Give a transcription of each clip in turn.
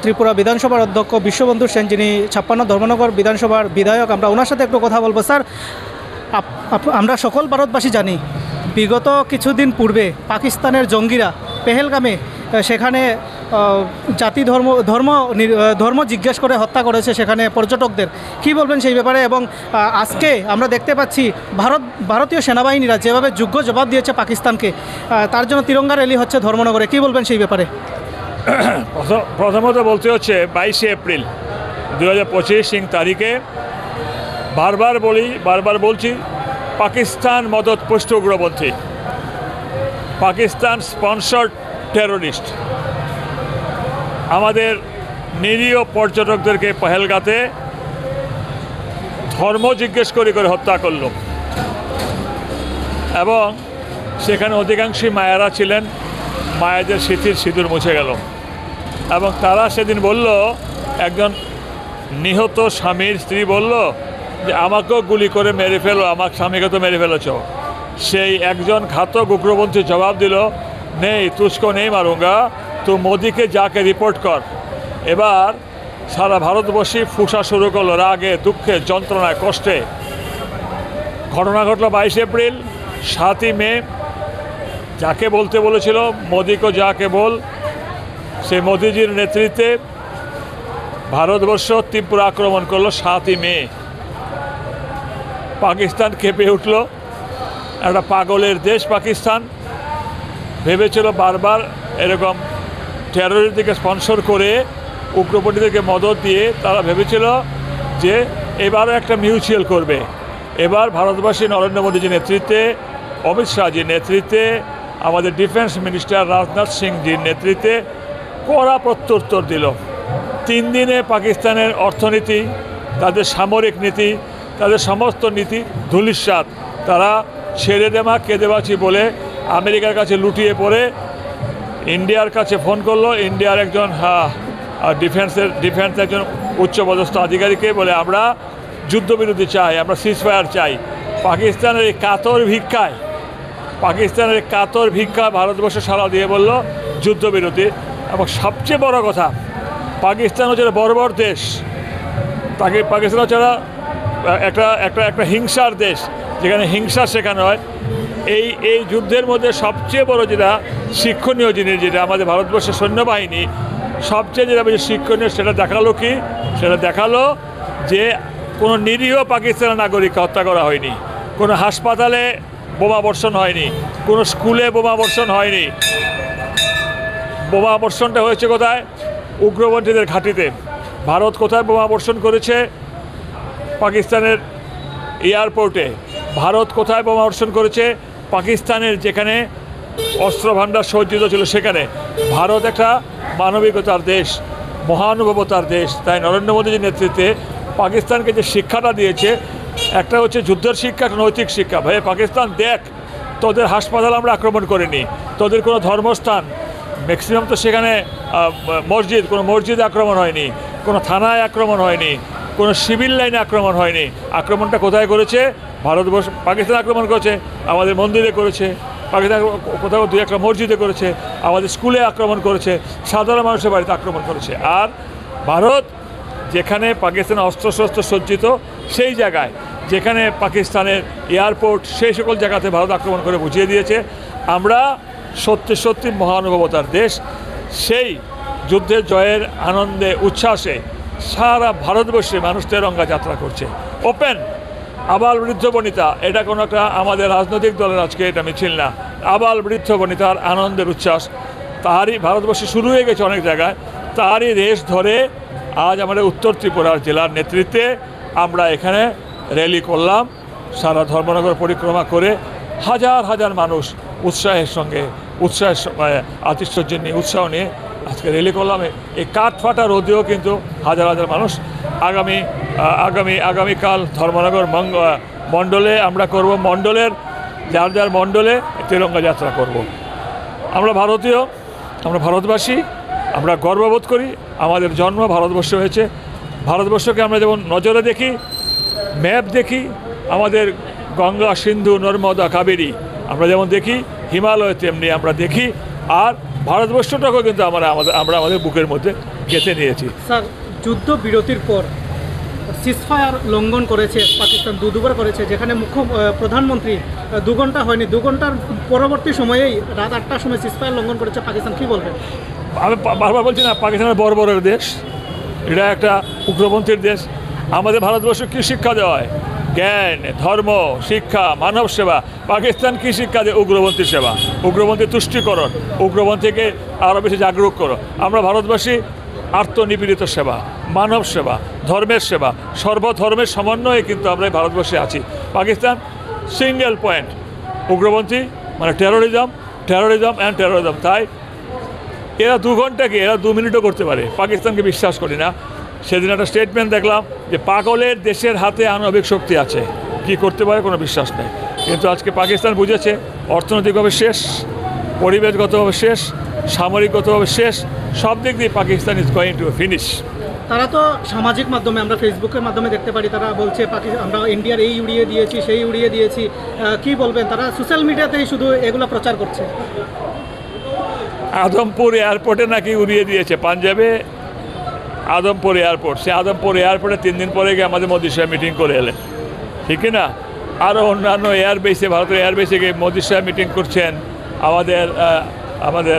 ত্রিপুরা বিধানসভার অধ্যক্ষ বিশ্ববন্ধু সেন, যিনি 56 ধর্মনগর বিধানসভার বিধায়ক। আমরা ওনার সাথে একটু কথা বলবো। স্যার, আমরা সকল ভারতবাসী জানি বিগত কিছুদিন পূর্বে পাকিস্তানের জঙ্গিরা পেহেলগামে সেখানে জাতি ধর্ম জিজ্ঞেস করে হত্যা করেছে সেখানে পর্যটকদের। কি বলবেন সেই ব্যাপারে? এবং আজকে আমরা দেখতে পাচ্ছি ভারতীয় সেনাবাহিনীরা যেভাবে যোগ্য জবাব দিয়েছে পাকিস্তানকে, তার জন্য তিরঙ্গা র্যালি হচ্ছে ধর্মনগরে। কি বলবেন সেই ব্যাপারে? প্রথমত বলতে হচ্ছে 22 এপ্রিল 2025 তারিখে বারবার বলছি, পাকিস্তান মদতপুষ্ট উগ্রপন্থী, পাকিস্তান স্পন্সর্ড টেরোরিস্ট আমাদের নিরীহ পর্যটকদেরকে পহেলগাঁতে ধর্ম জিজ্ঞেস করে হত্যা করল। এবং সেখানে অধিকাংশই মায়েরা ছিলেন, মায়েদের স্মৃতির সিঁদুর মুছে গেল। এবং তারা সেদিন বলল, একজন নিহত স্বামীর স্ত্রী বলল যে আমাকেও গুলি করে মেরে ফেলো, আমার স্বামীকে তো মেরে ফেলেছ। সেই একজন ঘাতক উগ্রপন্থী জবাব দিল, নেই তুঝকো নেই মারুঙ্গা, তো মোদিকে যাকে রিপোর্ট কর। এবার সারা ভারতবর্ষী ফুসা শুরু করলো রাগে, দুঃখে, যন্ত্রণায়, কষ্টে। ঘটনা ঘটল 22 এপ্রিল। 7ই মে যাকে বলতে বলেছিল মোদিকে যাকে বল, সেই মোদিজির নেতৃত্বে ভারতবর্ষ তীব্র আক্রমণ করলো 7ই মে। পাকিস্তান কেঁপে উঠল। একটা পাগলের দেশ পাকিস্তান, ভেবেছিল বারবার এরকম টেররিস্টদেরকে স্পন্সর করে উগ্রপন্থীদেরকে মদত দিয়ে তারা ভেবেছিল যে এবারও একটা মিউচুয়াল করবে। এবার ভারতবাসী নরেন্দ্র মোদীজির নেতৃত্বে, অমিত শাহজির নেতৃত্বে, আমাদের ডিফেন্স মিনিস্টার রাজনাথ সিংজির নেতৃত্বে কড়া প্রত্যুত্তর দিল। 3 দিনে পাকিস্তানের অর্থনীতি, তাদের সামরিক নীতি, তাদের সমস্ত নীতি ধূলিসাৎ। তারা ছেড়ে দেমা কেঁদেবাছি বলে আমেরিকার কাছে লুটিয়ে পড়ে ইন্ডিয়ার কাছে ফোন করলো। ইন্ডিয়ার একজন ডিফেন্স একজন উচ্চপদস্থ আধিকারিককে বলে, আমরা যুদ্ধবিরতি চাই, আমরা সিজফায়ার চাই। পাকিস্তানের এই কাতর ভিক্ষা ভারতবর্ষ সাড়া দিয়ে বলল যুদ্ধবিরতি। এবং সবচেয়ে বড় কথা, পাকিস্তান হচ্ছে বর্বর দেশ, পাকিস্তান হচ্ছে একটা হিংসার দেশ, যেখানে হিংসা শেখানো হয়। এই যুদ্ধের মধ্যে সবচেয়ে বড় যেটা শিক্ষণীয় জিনিস, যেটা আমাদের ভারতবর্ষের সৈন্যবাহিনী সবচেয়ে যেটা বেশি শিক্ষণীয়, সেটা দেখালো কি? সেটা দেখালো যে কোনো নিরীহ পাকিস্তানের নাগরিককে হত্যা করা হয়নি, কোনো হাসপাতালে বোমা বর্ষণ হয়নি, কোনো স্কুলে বোমা বর্ষণ হয়নি। বোমা বর্ষণটা হয়েছে কোথায়? উগ্রপন্থীদের ঘাঁটিতে। ভারত কোথায় বোমা বর্ষণ করেছে? পাকিস্তানের এয়ারপোর্টে। ভারত কোথায় বোমা বর্ষণ করেছে? পাকিস্তানের যেখানে অস্ত্র ভাণ্ডার সজ্জিত ছিল সেখানে। ভারত একটা মানবিকতার দেশ, মহানুভবতার দেশ। তাই নরেন্দ্র মোদীজির নেতৃত্বে পাকিস্তানকে যে শিক্ষাটা দিয়েছে, একটা হচ্ছে যুদ্ধের শিক্ষা, একটা নৈতিক শিক্ষা। ভাই পাকিস্তান, দেখ তোদের হাসপাতাল আমরা আক্রমণ করিনি, তোদের কোনো ধর্মস্থান, ম্যাক্সিমাম তো সেখানে মসজিদ, কোনো মসজিদে আক্রমণ হয়নি, কোনো থানায় আক্রমণ হয়নি, কোনো সিভিল লাইনে আক্রমণ হয়নি। আক্রমণটা কোথায় করেছে? ভারতবর্ষ, পাকিস্তান আক্রমণ করেছে, আমাদের মন্দিরে করেছে, পাকিস্তান কোথাও 2-1টা মসজিদে করেছে, আমাদের স্কুলে আক্রমণ করেছে, সাধারণ মানুষের বাড়িতে আক্রমণ করেছে। আর ভারত যেখানে পাকিস্তানের অস্ত্রশস্ত্র সজ্জিত, সেই জায়গায় যেখানে পাকিস্তানের এয়ারপোর্ট, সেই সকল জায়গাতে ভারত আক্রমণ করে বুঝিয়ে দিয়েছে আমরা সত্যি মহানুভবতার দেশ। সেই যুদ্ধের জয়ের আনন্দে, উচ্ছ্বাসে সারা ভারতবর্ষে মানুষ তেরঙ্গা যাত্রা করছে, ওপেন। আবাল বৃদ্ধ বনিতা, এটা কোনো একটা আমাদের রাজনৈতিক দলের আজকে এটা মিছিল না, আবাল বৃদ্ধ বনিতার আনন্দের উচ্ছ্বাস তারই ভারতবর্ষে শুরু হয়ে গেছে অনেক জায়গায়। তারই রেশ ধরে আজ আমাদের উত্তর ত্রিপুরার জেলার নেতৃত্বে আমরা এখানে র্যালি করলাম। সারা ধর্মনগর পরিক্রমা করে হাজার মানুষ উৎসাহের সঙ্গে, আতিশয্য নিয়ে, উৎসাহ নিয়ে আজকে র্যালি করলাম। এই কাঠফাটা রোদেও কিন্তু হাজার মানুষ। আগামীকাল ধর্মনগর মণ্ডলে আমরা করব, মণ্ডলের যার মণ্ডলে তিরঙ্গা যাত্রা করব। আমরা ভারতীয়, আমরা ভারতবাসী, আমরা গর্ববোধ করি। আমাদের জন্ম ভারতবর্ষে হয়েছে। ভারতবর্ষকে আমরা যেমন নজরে দেখি, ম্যাপ দেখি, আমাদের গঙ্গা, সিন্ধু, নর্মদা, কাবেরী আমরা যেমন দেখি, হিমালয় তেমনি আমরা দেখি। আর ভারতবর্ষটাকেও কিন্তু আমরা আমাদের বুকের মধ্যে গেঁথে নিয়েছি। স্যার, যুদ্ধ বিরতির পর সিজফায়ার লঙ্ঘন করেছে পাকিস্তান, দুবার করেছে, যেখানে প্রধানমন্ত্রী 2 ঘন্টা হয়নি, 2 ঘন্টার পরবর্তী সময়েই রাত 8টার সময় সিজফায়ার লঙ্ঘন করেছে পাকিস্তান। কী বলবেন? আমি বারবার বলছি না, পাকিস্তানের বর্বরের দেশ, এটা একটা উগ্রপন্থীর দেশ। আমাদের ভারতবর্ষ কী শিক্ষা দেওয়া হয়? জ্ঞান, ধর্ম, শিক্ষা, মানব সেবা। পাকিস্তান কী শিক্ষা দেয়? উগ্রপন্থী সেবা, উগ্রপন্থী তুষ্টিকরণ, উগ্রপন্থীকে আরও বেশি জাগরুক করো। আমরা ভারতবাসী আত্মনিপীড়িত সেবা, মানব সেবা, ধর্মের সেবা, সর্বধর্মের সমন্বয়ে কিন্তু আমরা এই ভারতবর্ষে আছি। পাকিস্তান সিঙ্গেল পয়েন্ট, উগ্রপন্থী মানে টেরোরিজম অ্যান্ড টেরোরিজম। তাই এরা 2 ঘন্টা কি, এরা 2 মিনিটও করতে পারে। পাকিস্তানকে বিশ্বাস করি না। সেদিন একটা স্টেটমেন্ট দেখলাম যে পাগলের দেশের হাতে আণবিক শক্তি আছে, কি করতে পারে কোনো বিশ্বাস নেই। কিন্তু আজকে পাকিস্তান বুঝেছে অর্থনৈতিকভাবে শেষ, পরিবেশগতভাবে শেষ, সামরিকগতভাবে শেষ, সব দিক দিয়ে Pakistan is going to finish. তারা তো সামাজিক মাধ্যমে, আমরা ফেসবুকের মাধ্যমে দেখতে পারি, তারা বলছে আমরা ইন্ডিয়ার এই উড়িয়ে দিয়েছি, সেই উড়িয়ে দিয়েছি। কি বলবেন? তারা সোশ্যাল মিডিয়াতেই শুধু এগুলো প্রচার করছে। আদমপুর এয়ারপোর্টে নাকি উড়িয়ে দিয়েছে, পাঞ্জাবে আদমপুর এয়ারপোর্ট। সে আদমপুর এয়ারপোর্টে 3 দিন পরে গিয়ে আমাদের মোদির সাহেব মিটিং করে এলেন, ঠিক না? আরও অন্যান্য এয়ারবেসে, ভারতের এয়ারবেসে গিয়ে মোদির সাহেব মিটিং করছেন, আমাদের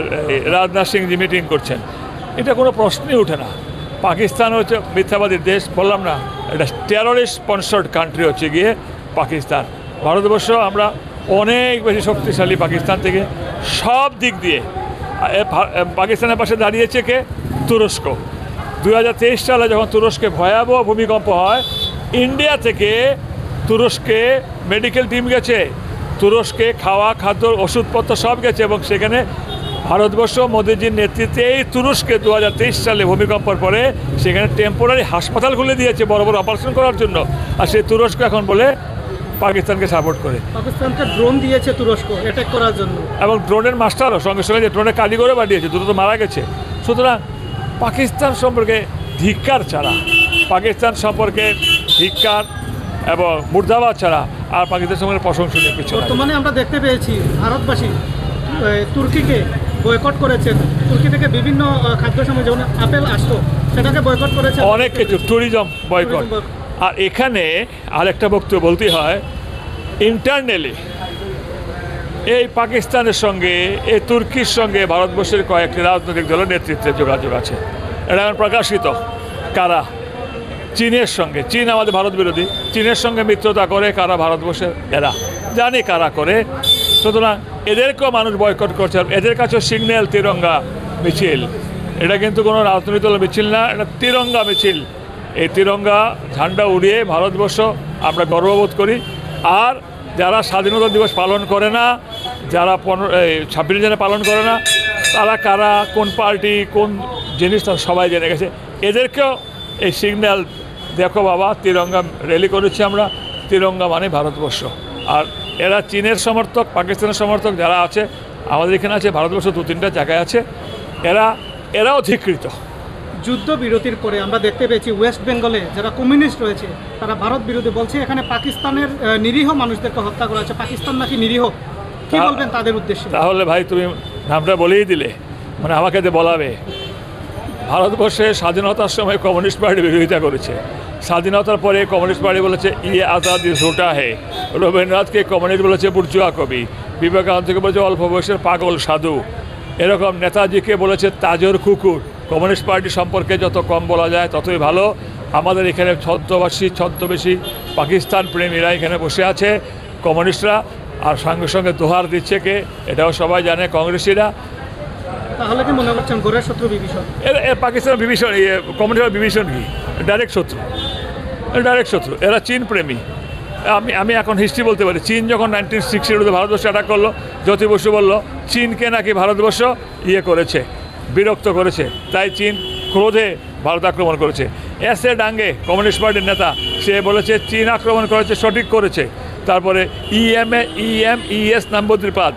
রাজনাথ সিংজি মিটিং করছেন। এটা কোনো প্রশ্নই ওঠে না। পাকিস্তান হচ্ছে মিথ্যাবাদীর দেশ, বললাম না, এটা টেররিস্ট স্পন্সর্ড কান্ট্রি হচ্ছে গিয়ে পাকিস্তান। ভারতবর্ষ আমরা অনেক বেশি শক্তিশালী পাকিস্তান থেকে, সব দিক দিয়ে। পাকিস্তানের পাশে দাঁড়িয়েছে কে? তুরস্ক। 2023 সালে যখন তুরস্কে ভয়াবহ ভূমিকম্প হয়, ইন্ডিয়া থেকে তুরস্কে মেডিকেল টিম গেছে, তুরস্কে খাওয়া, খাদ্য, ওষুধপত্র সব গেছে, এবং সেখানে ভারতবর্ষ মোদিজির নেতৃত্বে এই তুরস্কে 2023 সালে ভূমিকম্পের পরে সেখানে টেম্পোরারি হাসপাতাল খুলে দিয়েছে বড় বড় অপারেশন করার জন্য। আর সেই তুরস্ক এখন বলে পাকিস্তানকে সাপোর্ট করে। পাকিস্তানকে ড্রোন দিয়েছে তুরস্ক অ্যাটাক করার জন্য, এবং ড্রোনের মাস্টারও সঙ্গে সঙ্গে যে ড্রোনের কারিগরও পাঠিয়েছে, দুটো তো মারা গেছে। সুতরাং পাকিস্তান সম্পর্কে ধিক্কার ছাড়া, পাকিস্তান সম্পর্কে ধিক্কার এবং মুর্দাবাদ ছাড়া আর পাকিস্তান সম্পর্কে প্রশংসনীয় কিছু। বর্তমানে আমরা দেখতে পেয়েছি ভারতবাসী তুর্কিকে বয়কট করেছেন। তুর্কি থেকে বিভিন্ন খাদ্য সামগ্রী, যেমন আপেল আসতো, সেটাকে বয়কট করেছে, অনেক কিছু, ট্যুরিজম বয়কট। আর এখানে আরেকটা বক্তব্য বলতে হয়, ইন্টারনালি এই পাকিস্তানের সঙ্গে, এই তুর্কির সঙ্গে ভারতবর্ষের কয়েকটি রাজনৈতিক দলের নেতৃত্বের যোগাযোগ আছে। এটা এখন প্রকাশিত। কারা? চীনের সঙ্গে। চীন আমাদের ভারত বিরোধী, চীনের সঙ্গে মিত্রতা করে কারা? ভারতবর্ষের এরা, জানি কারা করে। সুতরাং এদেরকেও মানুষ বয়কট করছে। এদের কাছেও সিগন্যাল তিরঙ্গা মিছিল। এটা কিন্তু কোনো রাজনৈতিক দলের মিছিল না, এটা তিরঙ্গা মিছিল। এই তিরঙ্গা ঝান্ডা উড়িয়ে ভারতবর্ষ আমরা গর্ববোধ করি। আর যারা স্বাধীনতা দিবস পালন করে না, যারা 26 জানুয়ারি পালন করে না, তারা কারা, কোন পার্টি, কোন জিনিস, তারা সবাই জেনে গেছে। এদেরকেও এই সিগন্যাল, দেখো বাবা, তিরঙ্গা র্যালি করেছি আমরা, তিরঙ্গা মানে ভারতবর্ষ। আর এরা চীনের সমর্থক, পাকিস্তানের সমর্থক যারা আছে, আমাদের এখানে আছে, ভারতবর্ষ 2-3টা জায়গায় আছে, এরাও ধিকৃত। যুদ্ধ বিরতির পরে আমরা দেখতে পেয়েছি ওয়েস্ট বেঙ্গলে যারা কমিউনিস্ট রয়েছে তারা ভারত বিরোধী বলছে, এখানে পাকিস্তানের নিরীহ মানুষদেরকে হত্যা করা হচ্ছে, পাকিস্তান নাকি নিরীহ। কি বলবেন তাদের উদ্দেশ্যে? তাহলে ভাই তুমি নামটা বলেই দিলে, মানে আমাকে যে বলাবে। ভারতবর্ষে স্বাধীনতার সময় কমিউনিস্ট পার্টি বিরোধিতা করেছে, স্বাধীনতার পরে কমিউনিস্ট পার্টি বলেছে ইয়ে আজাদি ঝোটা হে, রবীন্দ্রনাথকে কমিউনিস্ট বলেছে বুর্জুয়া কবি, বিবেকানন্দকে বলেছে অল্প বয়সের পাগল সাধু, এরকম নেতাজিকে বলেছে তাজর কুকুর। কমিউনিস্ট পার্টি সম্পর্কে যত কম বলা যায় ততই ভালো। আমাদের এখানে ছদ্মবেশী পাকিস্তান প্রেমীরা এখানে বসে আছে, কমিউনিস্টরা, আর সঙ্গে সঙ্গে দোহার দিচ্ছে কে, এটাও সবাই জানে, কংগ্রেসিরা। তাহলে কি মনে করছেন গোড়ার শত্রু বিভীষণ? পাকিস্তানের বিভীষণ, কমিউনিস্টের বিভীষণ কি? ডাইরেক্ট শত্রু, ডাইরেক্ট শত্রু। এরা চীন প্রেমী। আমি এখন হিস্ট্রি বলতে পারি। চীন যখন 1960 ভারতবর্ষে অ্যাটাক করলো, জ্যোতি বসু বলল চীনকে নাকি ভারতবর্ষ করেছে, বিরক্ত করেছে, তাই চীন ক্রোধে ভারত আক্রমণ করেছে। এসে ডাঙ্গে কমিউনিস্ট পার্টির নেতা, সে বলেছে চীন আক্রমণ করেছে, সঠিক করেছে। তারপরে EMES Namboodiripad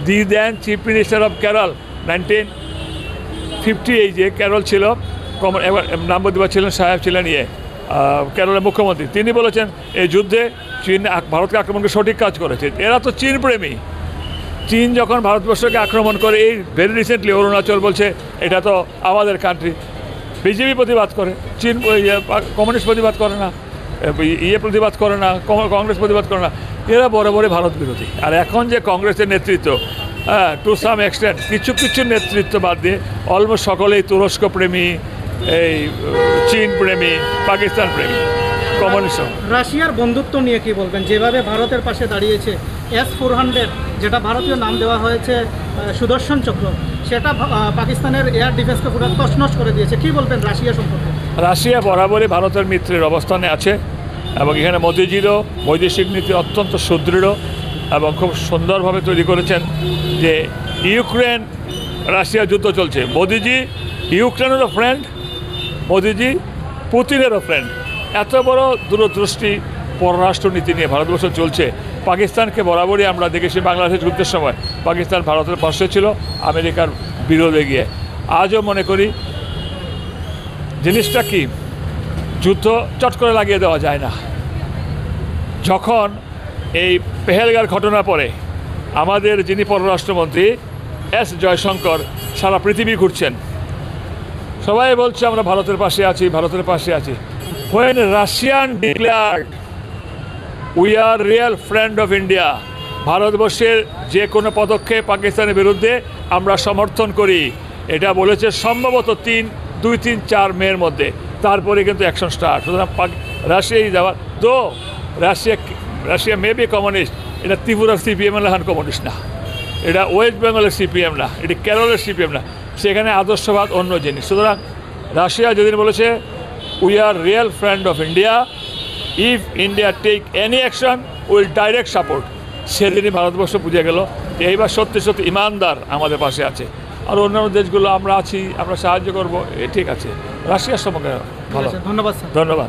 the then chief minister of Kerala 1958, যে কেরল ছিল, নম্বদ্বীপা ছিলেন, সাহেব ছিলেন কেরলের মুখ্যমন্ত্রী, তিনি বলেছেন এই যুদ্ধে চীন ভারতকে আক্রমণকে সঠিক কাজ করেছে। এরা তো চীন প্রেমী, চীন যখন ভারতবর্ষকে আক্রমণ করে, এই ভেরি রিসেন্টলি অরুণাচল বলছে এটা তো আমাদের কান্ট্রি, বিজেপি প্রতিবাদ করে, চীন কমিউনিস্ট প্রতিবাদ করে না, প্রতিবাদ করে না, কংগ্রেস প্রতিবাদ করে না, এরা বরাবরই ভারত বিরোধী। আর এখন যে কংগ্রেসের নেতৃত্ব, টু সাম এক্সটেন্ট কিছু নেতৃত্ব বাদ দিয়ে অলমোস্ট সকলেই তুরস্ক প্রেমী, এই চীন প্রেমী, পাকিস্তান প্রেমী, কমিউনিস্ট। রাশিয়ার বন্ধুত্ব নিয়ে কি বলবেন? যেভাবে ভারতের পাশে দাঁড়িয়েছে, S-400 যেটা ভারতীয় নাম দেওয়া হয়েছে সুদর্শন চক্র, সেটা পাকিস্তানের এয়ার ডিফেন্সকে পুরো তছনছ করে দিয়েছে। কি বলবেন রাশিয়া সম্পর্কে? রাশিয়া বরাবরই ভারতের মিত্রের অবস্থানে আছে এবং এখানে মোদিজিরও বৈদেশিক নীতি অত্যন্ত সুদৃঢ় এবং খুব সুন্দরভাবে তৈরি করেছেন যে ইউক্রেন রাশিয়া যুদ্ধ চলছে, মোদিজি ইউক্রেনেরও ফ্রেন্ড, মোদিজি পুতিনেরও ফ্রেন্ড। এত বড় দূরদৃষ্টি পররাষ্ট্রনীতি নিয়ে ভারতবর্ষ চলছে। পাকিস্তানকে বরাবরই আমরা দেখেছি বাংলাদেশ যুদ্ধের সময় পাকিস্তান ভারতের পাশে ছিল আমেরিকার বিরোধে গিয়ে। আজও মনে করি জিনিসটা কি, যুদ্ধ চট করে লাগিয়ে দেওয়া যায় না। যখন এই পেহেলগাঁর ঘটনা পরে আমাদের যিনি পররাষ্ট্রমন্ত্রী এস জয়শঙ্কর সারা পৃথিবী ঘুরছেন, সবাই বলছে আমরা ভারতের পাশে আছি, ভারতের পাশে আছি। When Russian declared we are real friend of India, ভারতবর্ষের যে কোনো পদক্ষেপ পাকিস্তানের বিরুদ্ধে আমরা সমর্থন করি, এটা বলেছে সম্ভবত 2-3-4 মের মধ্যে। তারপরে কিন্তু অ্যাকশন স্টার্ট। সুতরাং রাশিয়ায় যাওয়ার তো রাশিয়া মে বি কমিউনিস্ট, এটা ত্রিপুরার সিপিএম এখন কমিউনিস্ট না, এটা ওয়েস্ট বেঙ্গলের সিপিএম না, এটি কেরলের সিপিএম না, সেখানে আদর্শবাদ অন্য জিনিস। সুতরাং রাশিয়া যেদিন বলেছে we are real friend of India, if India take any action will direct support, সেদিনই ভারতবর্ষ বুঝে গেল যে এইবার সত্যি সত্যি ইমানদার আমাদের পাশে আছে। আর অন্যান্য দেশগুলো আমরা আছি, আমরা সাহায্য করবো, ঠিক আছে। রাশিয়ার সম্পর্কে ভালো। ধন্যবাদ স্যার। ধন্যবাদ।